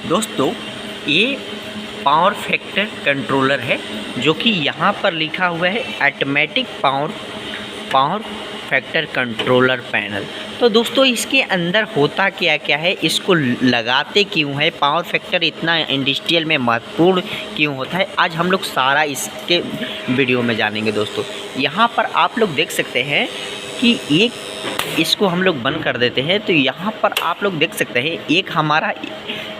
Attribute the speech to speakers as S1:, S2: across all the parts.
S1: दोस्तों ये power factor controller है जो कि यहाँ पर लिखा हुआ है automatic power factor controller panel. तो दोस्तों इसके अंदर होता क्या क्या है, इसको लगाते क्यों है, पावर फैक्टर इतना इंडस्ट्रियल में महत्वपूर्ण क्यों होता है, आज हम लोग सारा इसके वीडियो में जानेंगे। दोस्तों यहाँ पर आप लोग देख सकते हैं कि इसको हम लोग बंद कर देते हैं तो यहाँ पर आप लोग देख सकते हैं एक हमारा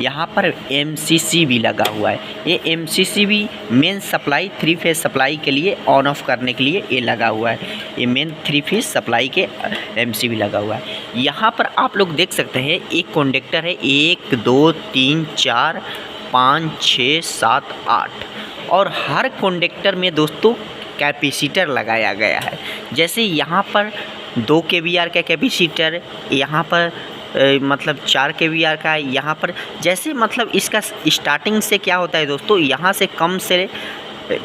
S1: यहाँ पर MCC भी लगा हुआ है। ये MCC भी मेन सप्लाई 3 फेज सप्लाई के लिए ऑन ऑफ करने के लिए ये लगा हुआ है। ये मेन 3 फेज सप्लाई के MCC भी लगा हुआ है। यहाँ पर आप लोग देख सकते हैं एक कंडक्टर है, 1 2 3 4 5 6 7 8 और हर कंडक्टर में दोस्तों कैपेसिटर लगाया गया है। जैसे यहाँ पर 2 kVAR का कैपेसिटर, यहाँ पर मतलब 4 kVAR का, यहाँ पर जैसे मतलब इसका स्टार्टिंग से क्या होता है दोस्तों, यहाँ से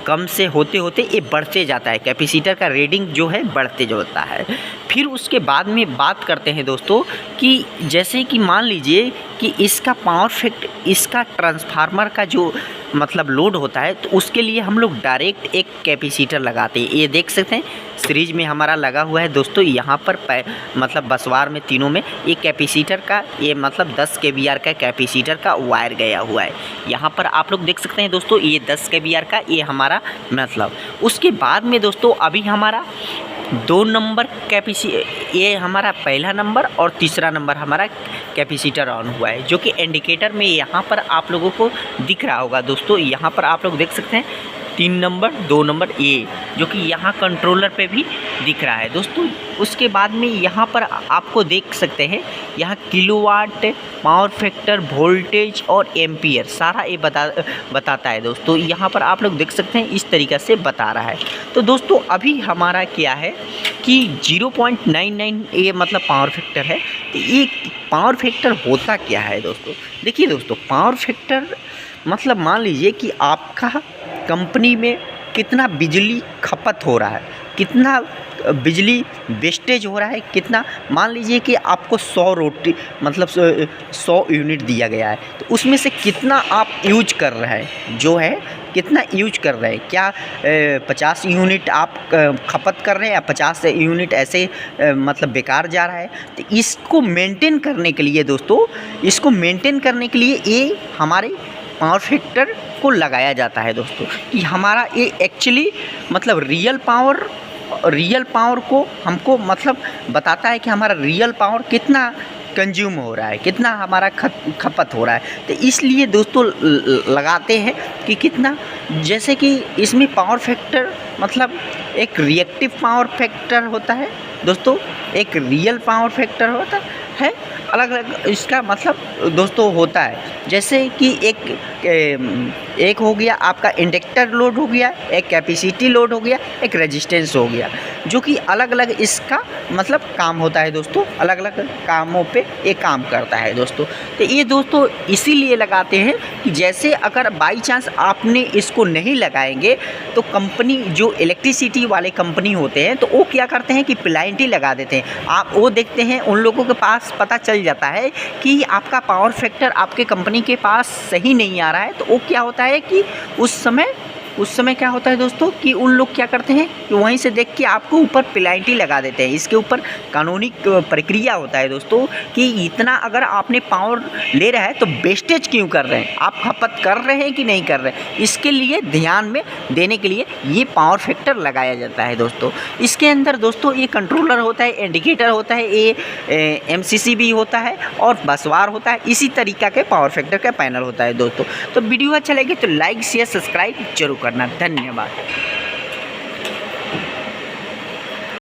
S1: कम से होते होते ये बढ़ते जाता है, कैपेसिटर का रीडिंग जो है बढ़ते जाता है। फिर उसके बाद में बात करते हैं दोस्तों कि जैसे कि मान लीजिए कि इसका पावर फैक्टर, इसका ट्रांसफार्मर का जो मतलब लोड होता है तो उसके लिए हम लोग डायरेक्ट एक कैपेसिटर लगाते हैं। ये देख सकते हैं सीरीज में हमारा लगा हुआ है दोस्तों। यहाँ पर मतलब बसवार में तीनों में एक कैपेसिटर का ये मतलब 10 kVAR का कैपेसिटर का वायर गया हुआ है। यहाँ पर आप लोग देख सकते हैं दोस्तों ये 10 kVAR का ये हमारा मतलब। उसके बाद में दोस्तों अभी हमारा 2 नंबर ये हमारा पहला नंबर और तीसरा नंबर हमारा कैपेसिटर ऑन हुआ है, जो कि इंडिकेटर में यहाँ पर आप लोगों को दिख रहा होगा दोस्तों। यहाँ पर आप लोग देख सकते हैं 3 नंबर 2 नंबर ये जो कि यहाँ कंट्रोलर पे भी दिख रहा है दोस्तों। उसके बाद में यहाँ पर आपको देख सकते हैं यहाँ किलोवाट, पावर फैक्टर, वोल्टेज और एम्पियर सारा ये बताता है दोस्तों। यहाँ पर आप लोग देख सकते हैं इस तरीक़े से बता रहा है। तो दोस्तों अभी हमारा क्या है कि 0.99 ये मतलब पावर फैक्टर है। तो ये पावर फैक्टर होता क्या है दोस्तों, देखिए दोस्तों पावर फैक्टर मतलब मान लीजिए कि आपका कंपनी में कितना बिजली खपत हो रहा है, कितना बिजली वेस्टेज हो रहा है, कितना मान लीजिए कि आपको 100 रोटी मतलब 100 यूनिट दिया गया है तो उसमें से कितना आप यूज कर रहे हैं, जो है कितना यूज कर रहे हैं, क्या 50 यूनिट आप खपत कर रहे हैं या 50 यूनिट ऐसे मतलब बेकार जा रहा है। तो इसको मेंटेन करने के लिए दोस्तों, इसको मेंटेन करने के लिए ये हमारे पावर फैक्टर को लगाया जाता है दोस्तों कि हमारा ये एक्चुअली मतलब रियल पावर को हमको मतलब बताता है कि हमारा रियल पावर कितना कंज्यूम हो रहा है, कितना हमारा खपत हो रहा है। तो इसलिए दोस्तों लगाते हैं कि कितना, जैसे कि इसमें पावर फैक्टर मतलब एक रिएक्टिव पावर फैक्टर होता है दोस्तों, एक रियल पावर फैक्टर होता है, अलग अलग इसका मतलब दोस्तों होता है। जैसे कि एक हो गया आपका इंडक्टर लोड हो गया, एक कैपेसिटी लोड हो गया, एक रेजिस्टेंस हो गया, जो कि अलग अलग इसका मतलब काम होता है दोस्तों, अलग अलग कामों पे ये काम करता है दोस्तों। तो ये दोस्तों इसीलिए लगाते हैं कि जैसे अगर बाई चांस आपने इसको नहीं लगाएंगे तो कंपनी जो इलेक्ट्रिसिटी वाले कंपनी होते हैं तो वो क्या करते हैं कि पेनल्टी लगा देते हैं। आप वो देखते हैं उन लोगों के पास पता चल जाता है कि आपका पावर फैक्टर आपके कंपनी के पास सही नहीं आ रहा है तो वो क्या होता है कि उस समय क्या होता है दोस्तों कि उन लोग क्या करते हैं कि वहीं से देख के आपको ऊपर पेनल्टी लगा देते हैं। इसके ऊपर कानूनी प्रक्रिया होता है दोस्तों कि इतना अगर आपने पावर ले रहा है तो वेस्टेज क्यों कर रहे हैं, आप खपत कर रहे हैं कि नहीं कर रहे हैं, इसके लिए ध्यान में देने के लिए ये पावर फैक्टर लगाया जाता है दोस्तों। इसके अंदर दोस्तों ये कंट्रोलर होता है, इंडिकेटर होता है, ये MCC भी होता है और बसवार होता है, इसी तरीक़ा के पावर फैक्टर का पैनल होता है दोस्तों। तो वीडियो अच्छा लगे तो लाइक शेयर सब्सक्राइब जरूर करना। धन्यवाद।